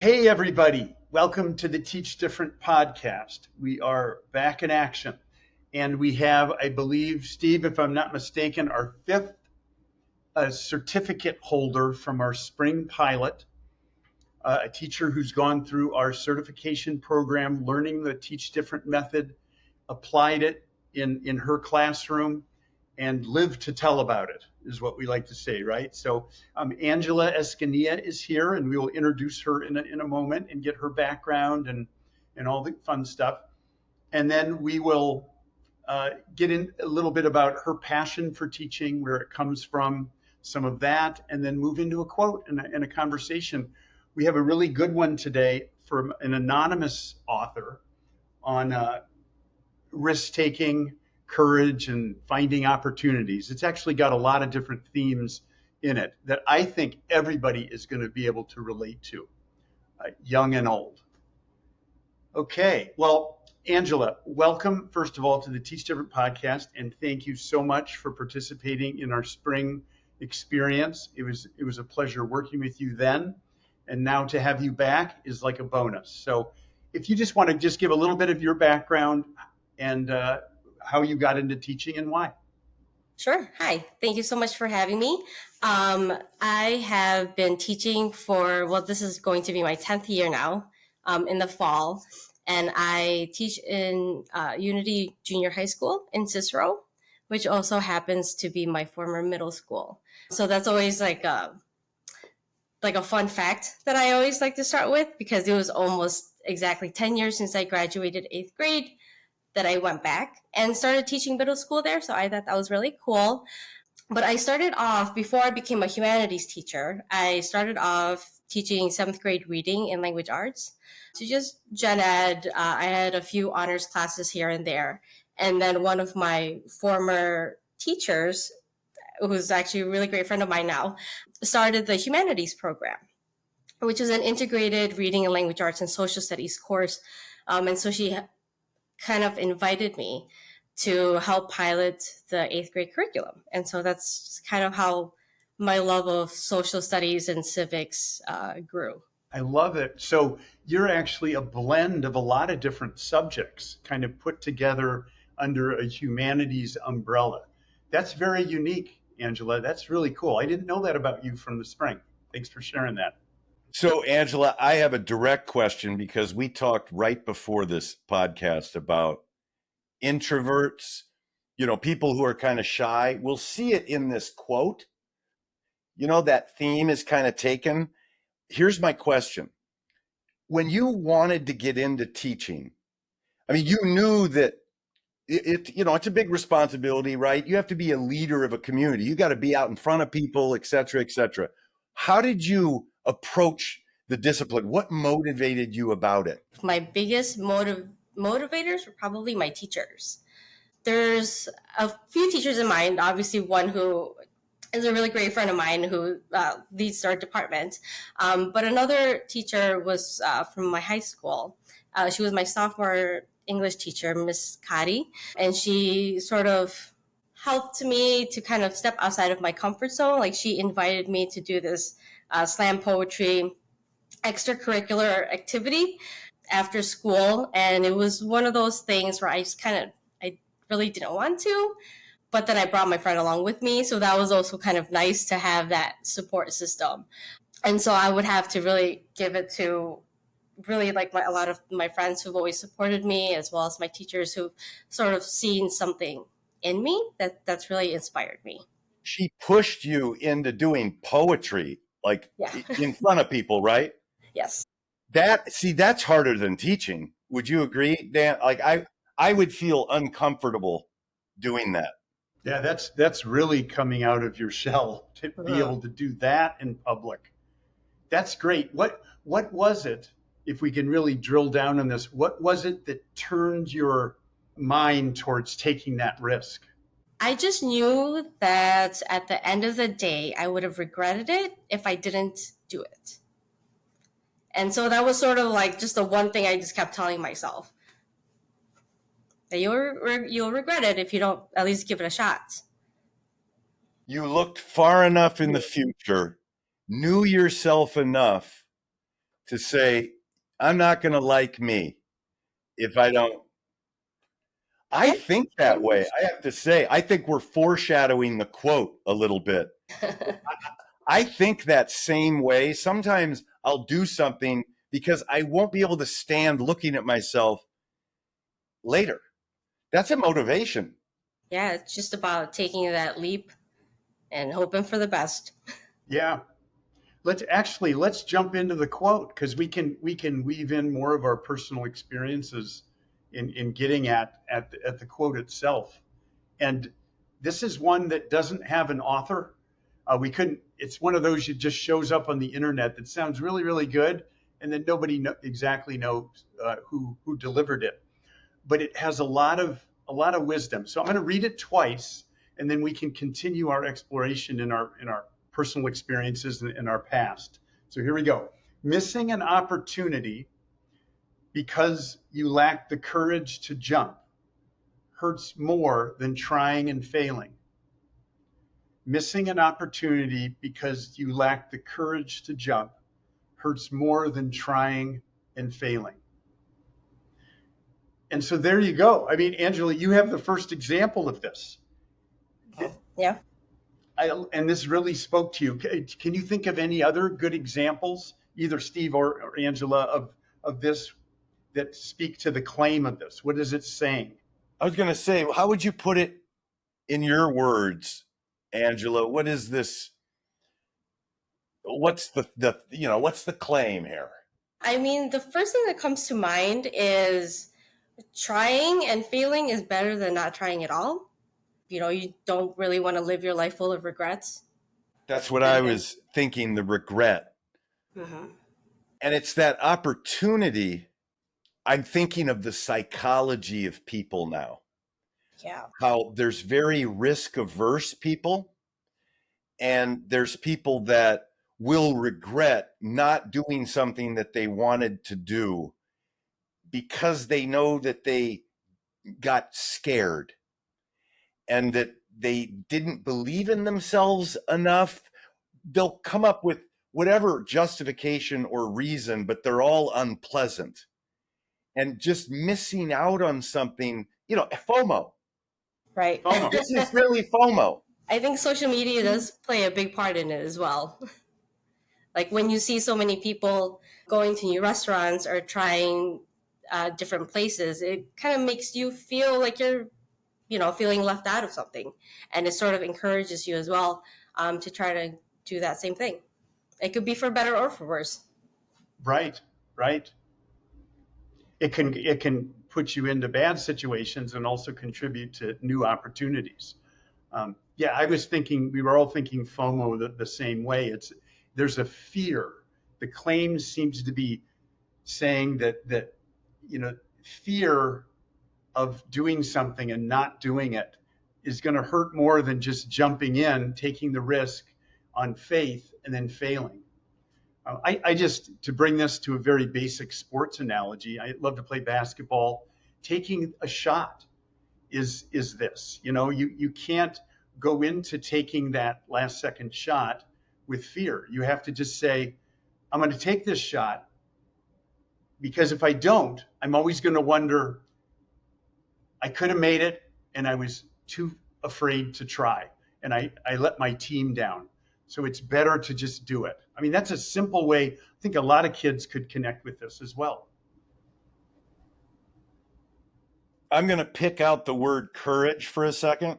Hey, everybody. Welcome to the Teach Different podcast. We are back in action. And we have, I believe, Steve, if I'm not mistaken, our fifth certificate holder from our spring pilot, a teacher who's gone through our certification program, learning the Teach Different method, applied it in her classroom, and lived to tell about it, is what we like to say, right? So Angela Escanilla is here, and we will introduce her in a moment and get her background and all the fun stuff. And then we will get in a little bit about her passion for teaching, where it comes from, some of that, and then move into a quote and a conversation. We have a really good one today from an anonymous author on risk taking, courage, and finding opportunities. It's actually got a lot of different themes in it that I think everybody is going to be able to relate to, young and old. Okay, well, Angela, welcome first of all to the Teach Different podcast, and thank you so much for participating in our spring experience. It was a pleasure working with you then, and now to have you back is like a bonus. So, if you just want to just give a little bit of your background and how you got into teaching and why. Sure. Hi. Thank you so much for having me. I have been teaching this is going to be my 10th year now, in the fall. And I teach in Unity Junior High School in Cicero, which also happens to be my former middle school. So that's always like a fun fact that I always like to start with, because it was almost exactly 10 years since I graduated 8th grade that I went back and started teaching middle school there. So I thought that was really cool. But I started off, before I became a humanities teacher, I started off teaching 7th grade reading and language arts. So just gen ed, I had a few honors classes here and there. And then one of my former teachers, who's actually a really great friend of mine now, started the humanities program, which is an integrated reading and language arts and social studies course. And so she kind of invited me to help pilot the 8th grade curriculum. And so that's kind of how my love of social studies and civics grew. I love it. So you're actually a blend of a lot of different subjects kind of put together under a humanities umbrella. That's very unique, Angela. That's really cool. I didn't know that about you from the spring. Thanks for sharing that. So, Angela, I have a direct question because we talked right before this podcast about introverts, people who are kind of shy. We'll see it in this quote. That theme is kind of taken. Here's my question. When you wanted to get into teaching, I mean, you knew that it's a big responsibility, right? You have to be a leader of a community. You got to be out in front of people, et cetera, et cetera. How did you approach the discipline? What motivated you about it? My biggest motivators were probably my teachers. There's a few teachers in mind, obviously one who is a really great friend of mine who leads our department. But another teacher was from my high school. She was my sophomore English teacher, Miss Kari, and she sort of helped me to kind of step outside of my comfort zone. Like, she invited me to do this slam poetry extracurricular activity after school, and it was one of those things where I really didn't want to, but then I brought my friend along with me, so that was also kind of nice to have that support system. And so I would have to really give it to really like a lot of my friends who've always supported me, as well as my teachers who've sort of seen something in me that's really inspired me. She pushed you into doing poetry, like Yeah. in front of people, right? Yes. That's harder than teaching. Would you agree, Dan? Like I would feel uncomfortable doing that. Yeah, that's really coming out of your shell to be able to do that in public. That's great. What was it, if we can really drill down on this, what was it that turned your mind towards taking that risk? I just knew that at the end of the day, I would have regretted it if I didn't do it. And so that was sort of like just the one thing I just kept telling myself, that you'll regret it if you don't at least give it a shot. You looked far enough in the future, knew yourself enough to say, I'm not going to like me if I don't. I think that way. I have to say, I think we're foreshadowing the quote a little bit. I think that same way. Sometimes I'll do something because I won't be able to stand looking at myself later. That's a motivation. Yeah, it's just about taking that leap and hoping for the best. Yeah. Let's jump into the quote because we can weave in more of our personal experiences in getting at the quote itself. And this is one that doesn't have an author. We couldn't. It's one of those that just shows up on the internet that sounds really really good, and then nobody exactly knows who delivered it. But it has a lot of wisdom. So I'm going to read it twice, and then we can continue our exploration in our personal experiences in our past. So here we go. Missing an opportunity because you lack the courage to jump hurts more than trying and failing. Missing an opportunity because you lack the courage to jump hurts more than trying and failing. And so there you go. I mean, Angela, you have the first example of this. Yeah. And this really spoke to you. Can you think of any other good examples, either Steve or Angela, of this that speak to the claim of this? What is it saying? I was going to say, how would you put it in your words, Angela? What is this? What's what's the claim here? I mean, the first thing that comes to mind is trying and failing is better than not trying at all. You don't really want to live your life full of regrets. That's what I was thinking, the regret. Mm-hmm. And it's that opportunity. I'm thinking of the psychology of people now, Yeah. how there's very risk averse people, and there's people that will regret not doing something that they wanted to do because they know that they got scared and that they didn't believe in themselves enough. They'll come up with whatever justification or reason, but they're all unpleasant. And just missing out on something, FOMO. Right. FOMO. This is really FOMO. I think social media does play a big part in it as well. Like when you see so many people going to new restaurants or trying different places, it kind of makes you feel like you're, feeling left out of something. And it sort of encourages you as well to try to do that same thing. It could be for better or for worse. Right, right. It can put you into bad situations and also contribute to new opportunities. Yeah, I was thinking we were all thinking FOMO the same way. There's a fear. The claim seems to be saying that fear of doing something and not doing it is going to hurt more than just jumping in, taking the risk on faith and then failing. I just, to bring this to a very basic sports analogy, I love to play basketball. Taking a shot is this. You can't go into taking that last second shot with fear. You have to just say, I'm going to take this shot because if I don't, I'm always going to wonder, I could have made it and I was too afraid to try. And I let my team down. So it's better to just do it. I mean, that's a simple way. I think a lot of kids could connect with this as well. I'm going to pick out the word courage for a second.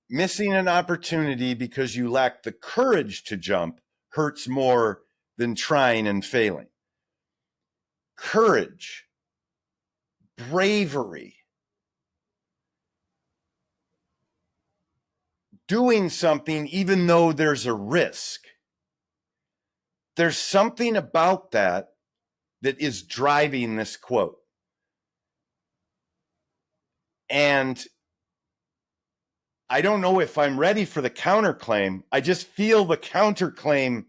Missing an opportunity because you lack the courage to jump hurts more than trying and failing. Courage, bravery, doing something even though there's a risk. There's something about that is driving this quote. And I don't know if I'm ready for the counterclaim. I just feel the counterclaim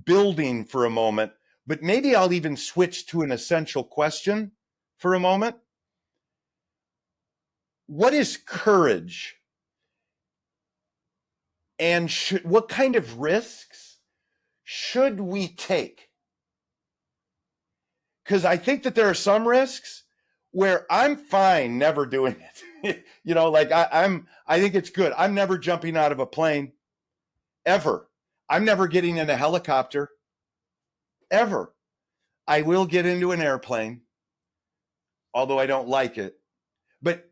building for a moment, but maybe I'll even switch to an essential question for a moment. What is courage? And what kind of risks should we take because I think that there are some risks where I'm fine never doing it. Like I think it's good. I'm never jumping out of a plane ever. I'm never getting in a helicopter ever. I will get into an airplane, although I don't like it. But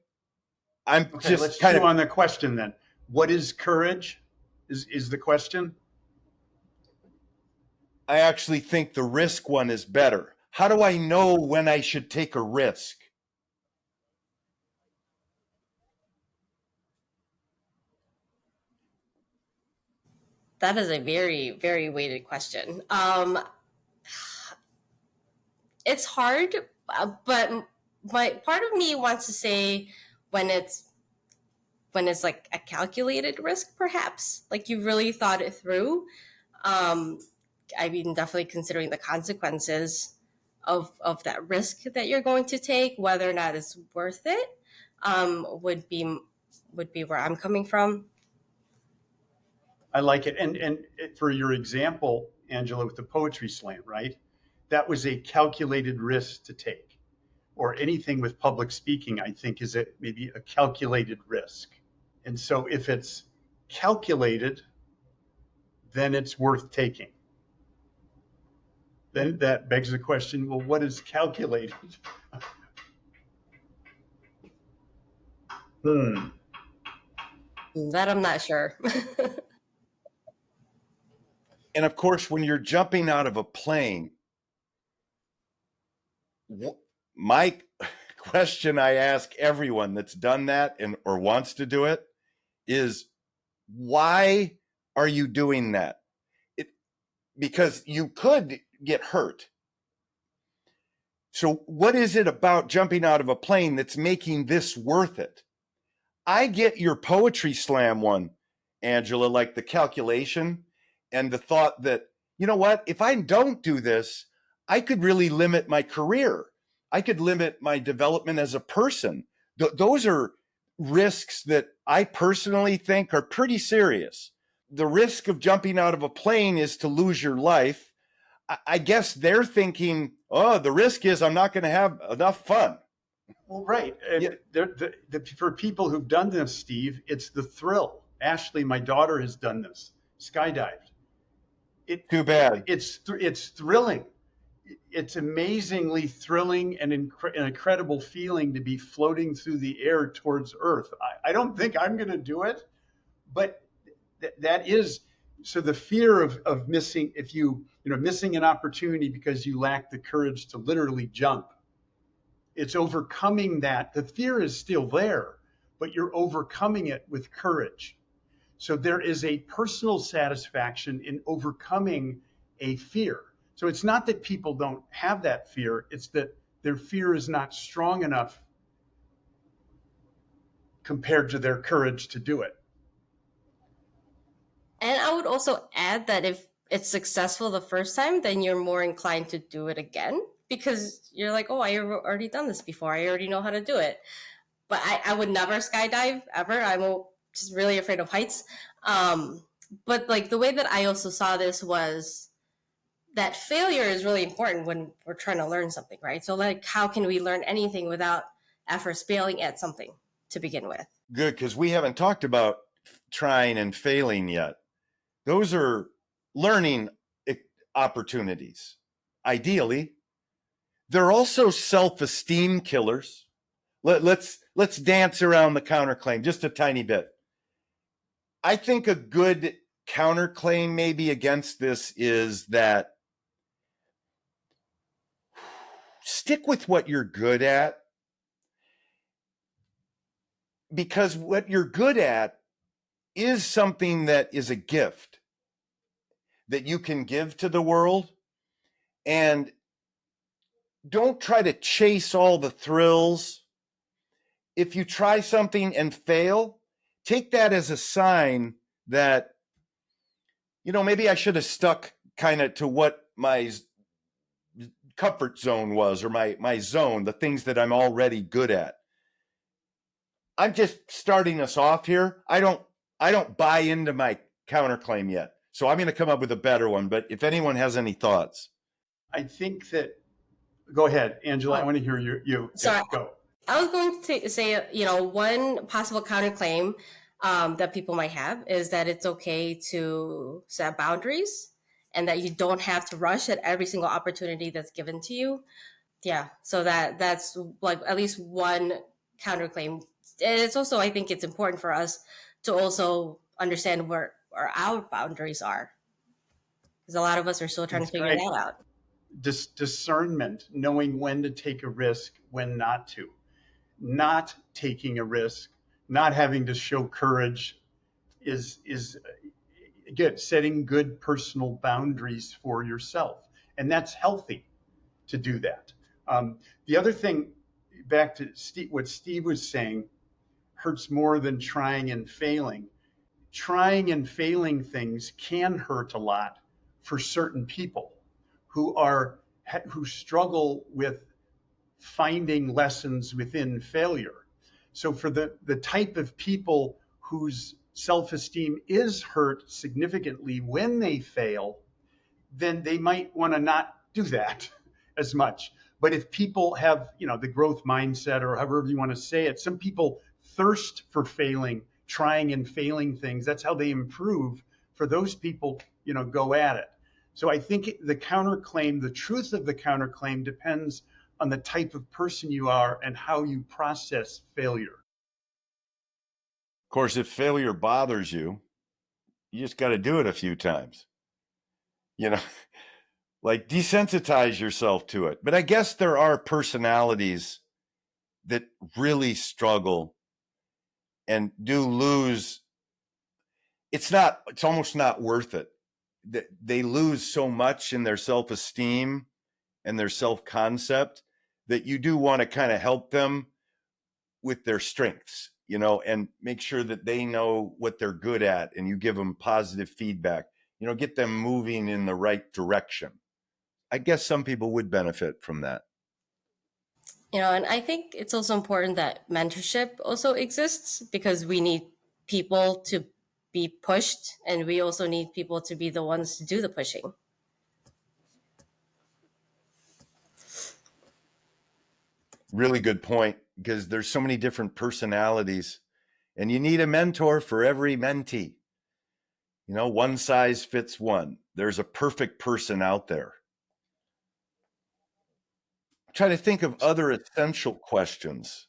I'm Okay, just let's kind chew of, on the question then. What is courage? Is the question? I actually think the risk one is better. How do I know when I should take a risk? That is a very, very weighted question. It's hard, but my part of me wants to say when it's like a calculated risk, perhaps, like you really thought it through. Um, I mean, definitely considering the consequences of that risk that you're going to take, whether or not it's worth it, would be where I'm coming from. I like it. And for your example, Angela, with the poetry slam, right? That was a calculated risk to take. Or anything with public speaking, I think, is maybe a calculated risk. And so if it's calculated, then it's worth taking. Then that begs the question, well, what is calculated? Hmm. That I'm not sure. And of course, when you're jumping out of a plane, my question I ask everyone that's done that or wants to do it is, why are you doing that? Because you could get hurt. So what is it about jumping out of a plane that's making this worth it? I get your poetry slam one, Angela, like the calculation and the thought that, you know what, if I don't do this, I could really limit my career. I could limit my development as a person. Those are risks that I personally think are pretty serious. The risk of jumping out of a plane is to lose your life. I guess they're thinking, oh, the risk is I'm not going to have enough fun. Well, right. Yeah. For people who've done this, Steve, it's the thrill. Ashley, my daughter, has done this, skydived. Too bad. It's thrilling. It's amazingly thrilling and an incredible feeling to be floating through the air towards Earth. I don't think I'm going to do it, but that is so the fear of missing, if missing an opportunity because you lack the courage to literally jump. It's overcoming that. The fear is still there, but you're overcoming it with courage. So there is a personal satisfaction in overcoming a fear. So it's not that people don't have that fear, it's that their fear is not strong enough compared to their courage to do it. And I would also add that if it's successful the first time, then you're more inclined to do it again because you're like, oh, I already done this before. I already know how to do it. But I would never skydive ever. I'm just really afraid of heights. But like the way that I also saw this was that failure is really important when we're trying to learn something, right? So like, how can we learn anything without ever failing at something to begin with? Good, because we haven't talked about trying and failing yet. Those are learning opportunities. Ideally, they're also self-esteem killers. Let's dance around the counterclaim just a tiny bit. I think a good counterclaim maybe against this is that stick with what you're good at, because what you're good at is something that is a gift that you can give to the world. And don't try to chase all the thrills. If you try something and fail, take that as a sign that, maybe I should have stuck kind of to what my comfort zone was, or my zone, the things that I'm already good at. I'm just starting us off here. I don't buy into my counterclaim yet. So I'm going to come up with a better one. But if anyone has any thoughts. I think that Go ahead, Angela. I Oh, want to hear you. sorry. Go. I was going to say, one possible counterclaim that people might have is that it's okay to set boundaries and that you don't have to rush at every single opportunity that's given to you. Yeah, so that's like at least one counterclaim. It's also, I think it's important for us to also understand where our boundaries are, because a lot of us are still trying to That's figure great. that out. Discernment, knowing when to take a risk, when not to. Not taking a risk, not having to show courage is good. Setting good personal boundaries for yourself, and that's healthy to do that. The other thing, back to what Steve was saying, hurts more than trying and failing. Trying and failing things can hurt a lot for certain people who are who struggle with finding lessons within failure. So for the type of people whose self-esteem is hurt significantly when they fail, then they might want to not do that as much. But if people have, the growth mindset, or however you want to say it, some people thirst for failing, trying and failing things. That's how they improve. For those people, go at it. So I think the counterclaim, the truth of the counterclaim depends on the type of person you are and how you process failure. Of course, if failure bothers you, you just got to do it a few times. Like desensitize yourself to it. But I guess there are personalities that really struggle and do lose. It's almost not worth it. They lose so much in their self-esteem and their self-concept that you do want to kind of help them with their strengths, and make sure that they know what they're good at, and you give them positive feedback, get them moving in the right direction. I guess some people would benefit from that. And I think it's also important that mentorship also exists, because we need people to be pushed, and we also need people to be the ones to do the pushing. Really good point, because there's so many different personalities, and you need a mentor for every mentee. One size fits one. There's a perfect person out there. Try to think of other essential questions.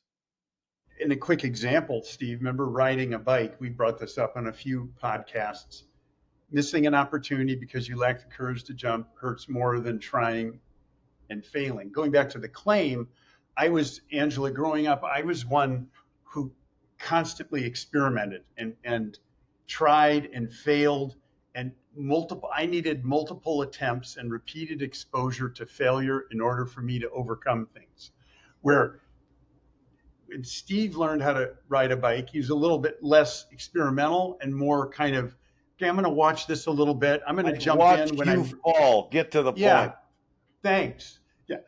In a quick example, Steve, remember riding a bike? We brought this up on a few podcasts. Missing an opportunity because you lack the courage to jump hurts more than trying and failing. Going back to the claim, Angela, growing up, I was one who constantly experimented and tried and failed, and I needed multiple attempts and repeated exposure to failure in order for me to overcome things. Where when Steve learned how to ride a bike, he was a little bit less experimental and more kind of, okay, I'm going to watch this a little bit. I'm going to jump in when you fall. Get to the point. Thanks. Yeah.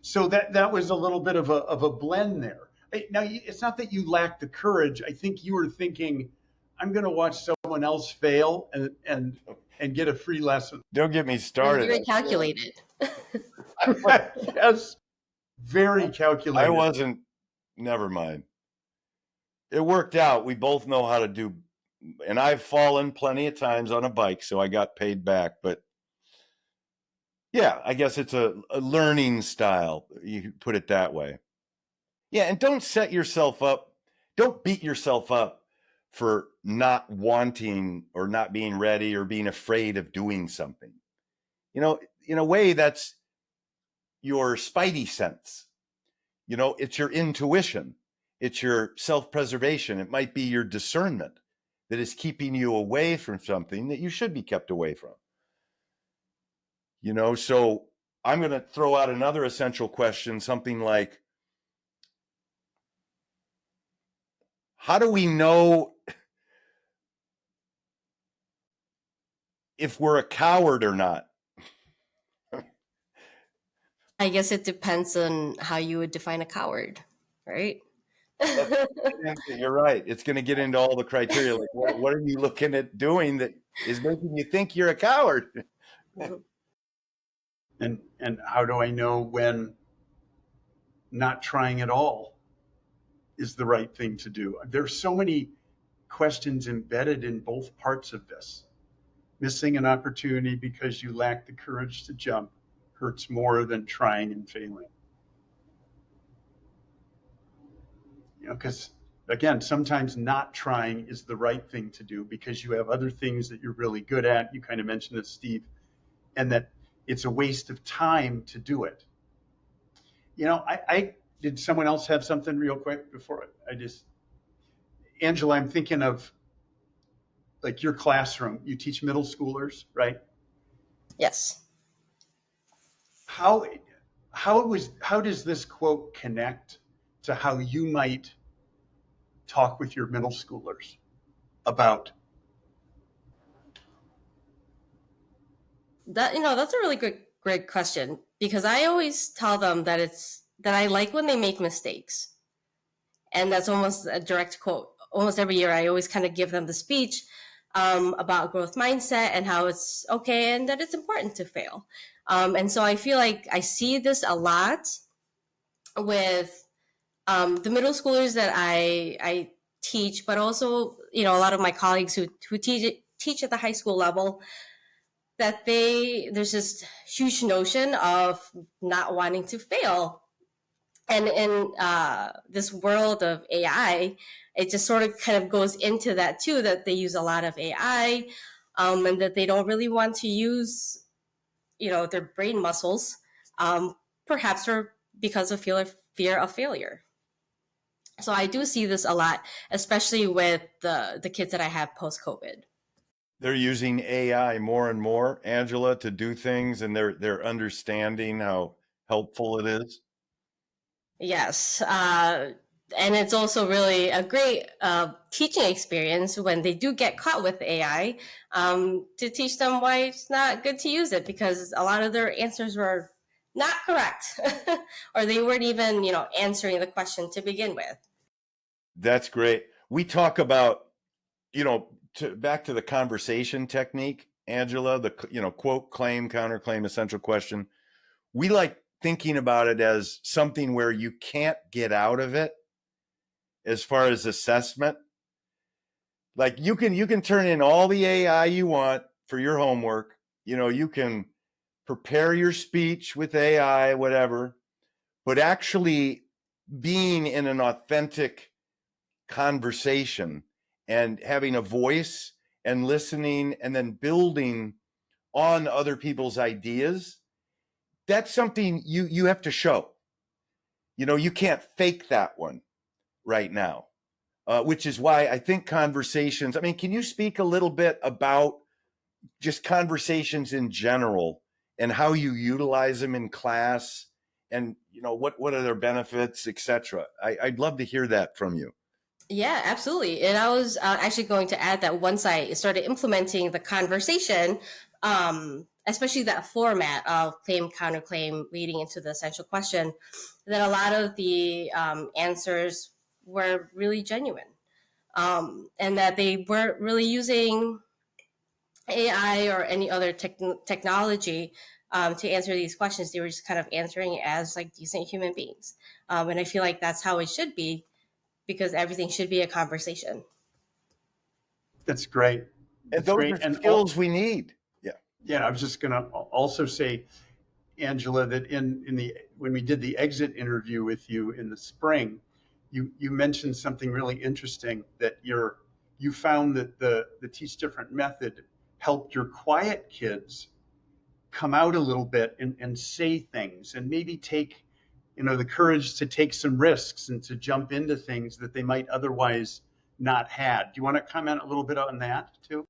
So that was a little bit of a blend there. Now, it's not that you lacked the courage. I think you were thinking, I'm going to watch someone else fail and get a free lesson. Don't get me started. Very calculated. Yes, very calculated. I wasn't. Never mind. It worked out. We both know how to do, and I've fallen plenty of times on a bike, so I got paid back. But yeah, I guess it's a learning style. You could put it that way. Yeah, and don't set yourself up. Don't beat yourself up for not wanting or not being ready or being afraid of doing something. In a way, that's your spidey sense. It's your intuition. It's your self-preservation. It might be your discernment that is keeping you away from something that you should be kept away from. So I'm going to throw out another essential question, something like, how do we know if we're a coward or not? I guess it depends on how you would define a coward, right? You're right. It's going to get into all the criteria. Like, what are you looking at doing that is making you think you're a coward? And how do I know when not trying at all is the right thing to do? There's so many questions embedded in both parts of this. Missing an opportunity because you lack the courage to jump hurts more than trying and failing. Because again, sometimes not trying is the right thing to do because you have other things that you're really good at. You kind of mentioned this, Steve, and that it's a waste of time to do it. I did someone else have something real quick before I just, Angela, I'm thinking of like your classroom. You teach middle schoolers, right? Yes. How how does this quote connect to how you might talk with your middle schoolers about? That's a really great question, because I always tell them that I like when they make mistakes. And that's almost a direct quote. Almost every year, I always kind of give them the speech about growth mindset and how it's okay and that it's important to fail. And so I feel like I see this a lot with the middle schoolers that I teach, but also a lot of my colleagues who teach at the high school level, that there's this huge notion of not wanting to fail. And in this world of AI, it just sort of kind of goes into that too, that they use a lot of AI, and that they don't really want to use their brain muscles, perhaps because of fear of failure. So I do see this a lot, especially with the kids that I have post COVID. They're using AI more and more, Angela, to do things, and they're understanding how helpful it is. Yes. And it's also really a great teaching experience when they do get caught with AI, to teach them why it's not good to use it, because a lot of their answers were not correct or they weren't even, answering the question to begin with. That's great. We talk about, back to the conversation technique, Angela, the, quote, claim, counterclaim, essential question. We like thinking about it as something where you can't get out of it as far as assessment. Like you can turn in all the AI you want for your homework. You can prepare your speech with AI, whatever, but actually being in an authentic conversation and having a voice and listening and then building on other people's ideas, that's something you have to show. You can't fake that one right now, which is why I think conversations, I mean, can you speak a little bit about just conversations in general and how you utilize them in class, and what are their benefits, etc.? I'd love to hear that from you. Yeah, absolutely. And I was actually going to add that once I started implementing the conversation, especially that format of claim, counterclaim leading into the essential question, that a lot of the answers were really genuine, and that they weren't really using AI or any other technology to answer these questions. They were just kind of answering as like decent human beings. And I feel like that's how it should be, because everything should be a conversation. That's great. And That's those great. are And skills we need. Yeah. yeah, I was just going to also say, Angela, that in the when we did the exit interview with you in the spring, you mentioned something really interesting, that you found that the Teach Different method helped your quiet kids come out a little bit and say things and maybe take the courage to take some risks and to jump into things that they might otherwise not had. Do you want to comment a little bit on that too?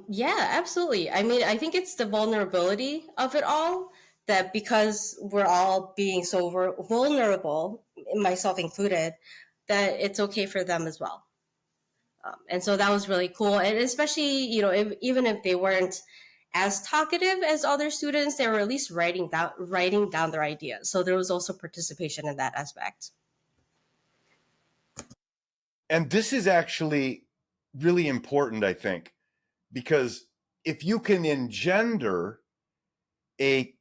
Yeah, absolutely. I mean, I think it's the vulnerability of it all, that because we're all being so vulnerable, myself included, that it's okay for them as well. And so that was really cool. And especially, even if they weren't as talkative as other students, they were at least writing down their ideas. So there was also participation in that aspect. And this is actually really important, I think, because if you can engender a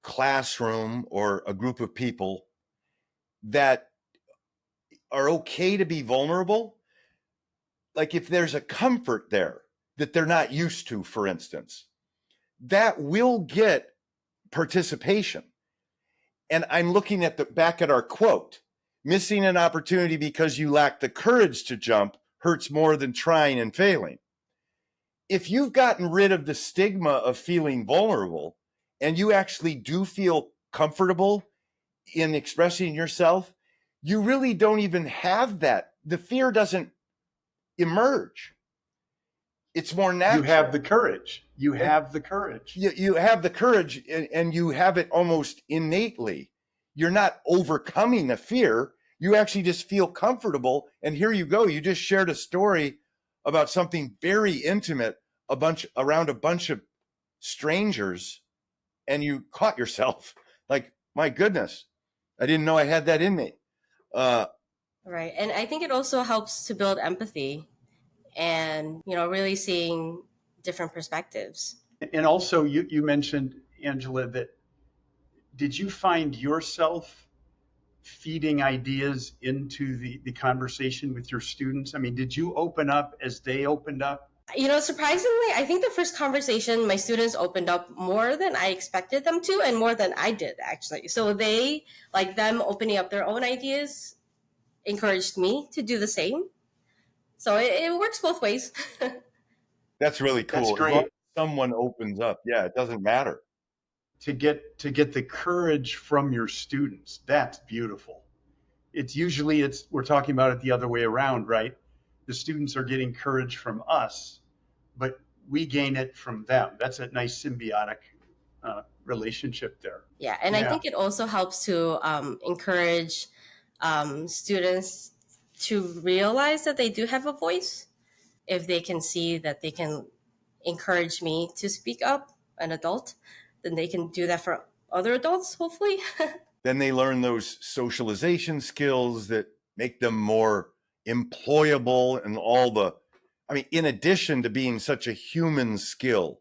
classroom or a group of people that are okay to be vulnerable, like if there's a comfort there that they're not used to, for instance, that will get participation. And I'm looking at back at our quote, missing an opportunity because you lack the courage to jump hurts more than trying and failing. If you've gotten rid of the stigma of feeling vulnerable and you actually do feel comfortable in expressing yourself, you really don't even have that. The fear doesn't emerge. It's more natural. You have the courage. You have the courage. You have the courage, and you have it almost innately. You're not overcoming the fear. You actually just feel comfortable. And here you go. You just shared a story about something very intimate, around a bunch of strangers, and you caught yourself. Like, my goodness, I didn't know I had that in me. Right. And I think it also helps to build empathy and, really seeing different perspectives. And also, you mentioned, Angela, that did you find yourself feeding ideas into the conversation with your students? I mean, did you open up as they opened up? Surprisingly, I think the first conversation, my students opened up more than I expected them to, and more than I did, actually. So they, like them opening up their own ideas, encouraged me to do the same. So it works both ways. That's really cool. That's As long great. as someone opens up, yeah, it doesn't matter. To get the courage from your students, that's beautiful. We're talking about it the other way around, right? The students are getting courage from us, but we gain it from them. That's a nice symbiotic relationship there. Yeah, and I think it also helps to encourage students to realize that they do have a voice. If they can see that they can encourage me to speak up, an adult, then they can do that for other adults, hopefully. Then they learn those socialization skills that make them more employable, and in addition to being such a human skill,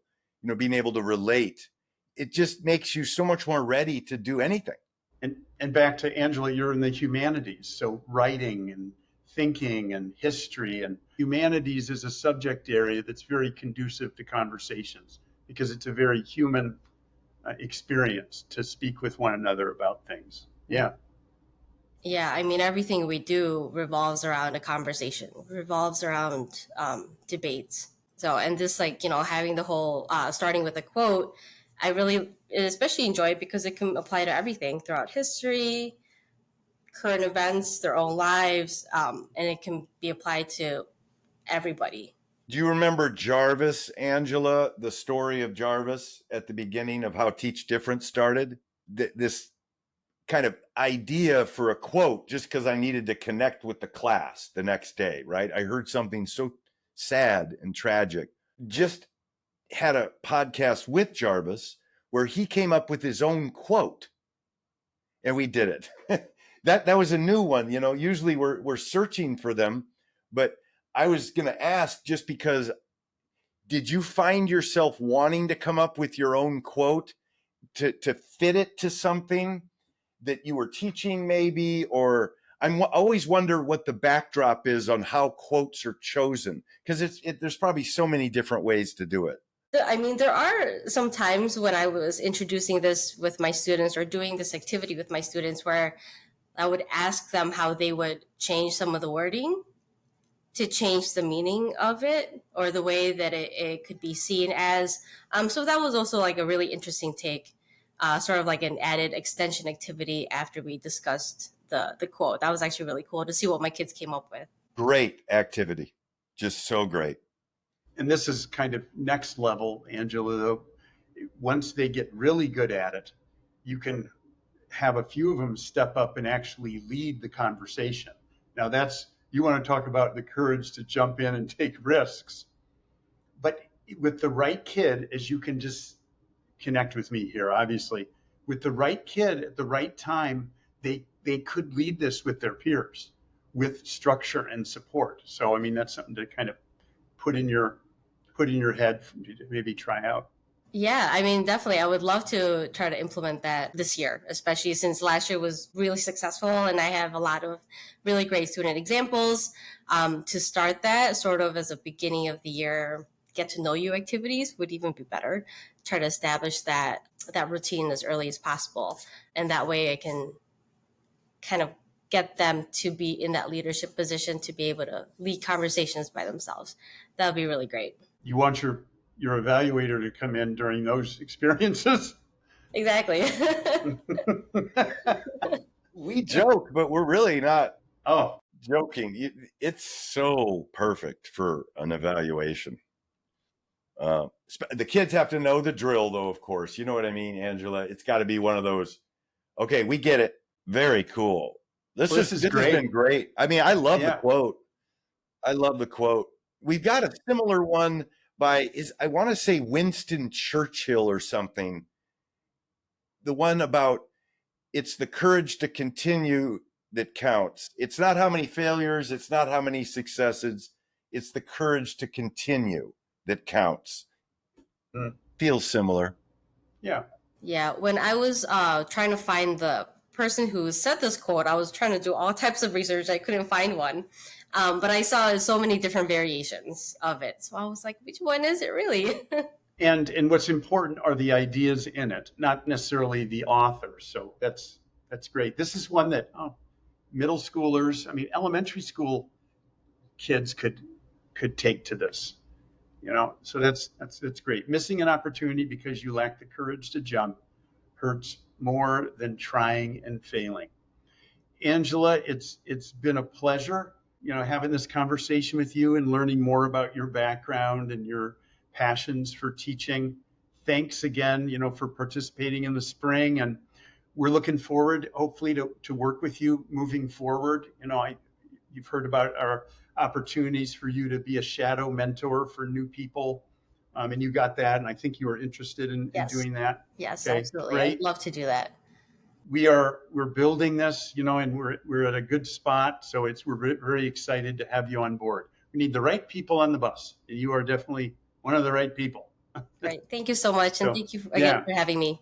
being able to relate, it just makes you so much more ready to do anything. And back to Angela, you're in the humanities, so writing and thinking and history, and humanities is a subject area that's very conducive to conversations because it's a very human experience to speak with one another about things. Yeah. Yeah, I mean, everything we do revolves around a conversation, revolves around debates. So, and this, having the whole, starting with a quote, I really especially enjoy it because it can apply to everything throughout history, current events, their own lives, and it can be applied to everybody. Do you remember Jarvis, Angela, the story of Jarvis at the beginning of how Teach Different started? This kind of idea for a quote just because I needed to connect with the class the next day, right? I heard something so sad and tragic. Just had a podcast with Jarvis where he came up with his own quote, and we did it. that was a new one. Usually we're searching for them, but I was going to ask, just because, did you find yourself wanting to come up with your own quote to fit it to something that you were teaching, maybe? Or I always wonder what the backdrop is on how quotes are chosen, because there's probably so many different ways to do it. I mean, there are some times when I was introducing this with my students or doing this activity with my students where I would ask them how they would change some of the wording to change the meaning of it or the way that it could be seen as. So that was also like a really interesting take, sort of like an added extension activity after we discussed the quote. That was actually really cool to see what my kids came up with. Great activity. Just so great. And this is kind of next level, Angela, though. Once they get really good at it, you can have a few of them step up and actually lead the conversation. Now you want to talk about the courage to jump in and take risks. But with the right kid, as you can just connect with me here, obviously, with the right kid at the right time, they could lead this with their peers with structure and support. So, I mean, that's something to kind of put in your head to maybe try out. Yeah, I mean, definitely. I would love to try to implement that this year, especially since last year was really successful and I have a lot of really great student examples. To start that sort of as a beginning of the year, get to know you activities would even be better. Try to establish that routine as early as possible. And that way I can kind of get them to be in that leadership position to be able to lead conversations by themselves. That would be really great. You want your evaluator to come in during those experiences. Exactly. We joke, but we're really not Oh, joking. It's so perfect for an evaluation. The kids have to know the drill, though, of course. You know what I mean, Angela? It's got to be one of those, okay, we get it. Very cool. well, this is This has been great. great. I mean, I love the Yeah. quote. I love the quote. We've got a similar one by I want to say Winston Churchill or something. The one about it's the courage to continue that counts. It's not how many failures, it's not how many successes, it's the courage to continue that counts. Mm. Feels similar. Yeah. Yeah, when I was trying to find the person who said this quote, I was trying to do all types of research. I couldn't find one, but I saw so many different variations of it. So I was like, which one is it really? And what's important are the ideas in it, not necessarily the author. So that's great. This is one that middle schoolers, I mean, elementary school kids could take to this. So that's great. Missing an opportunity because you lack the courage to jump hurts more than trying and failing. Angela, it's been a pleasure, having this conversation with you and learning more about your background and your passions for teaching. Thanks again, for participating in the spring, and we're looking forward, hopefully, to work with you moving forward. You've heard about our opportunities for you to be a shadow mentor for new people, and you got that, and I think you were interested in Yes, doing that. yes, Okay, absolutely. I'd great. love to do that. We're building this, and we're at a good spot. So we're very excited to have you on board. We need the right people on the bus, and you are definitely one of the right people. Great. Thank you so much. And So thank you again yeah, for having me.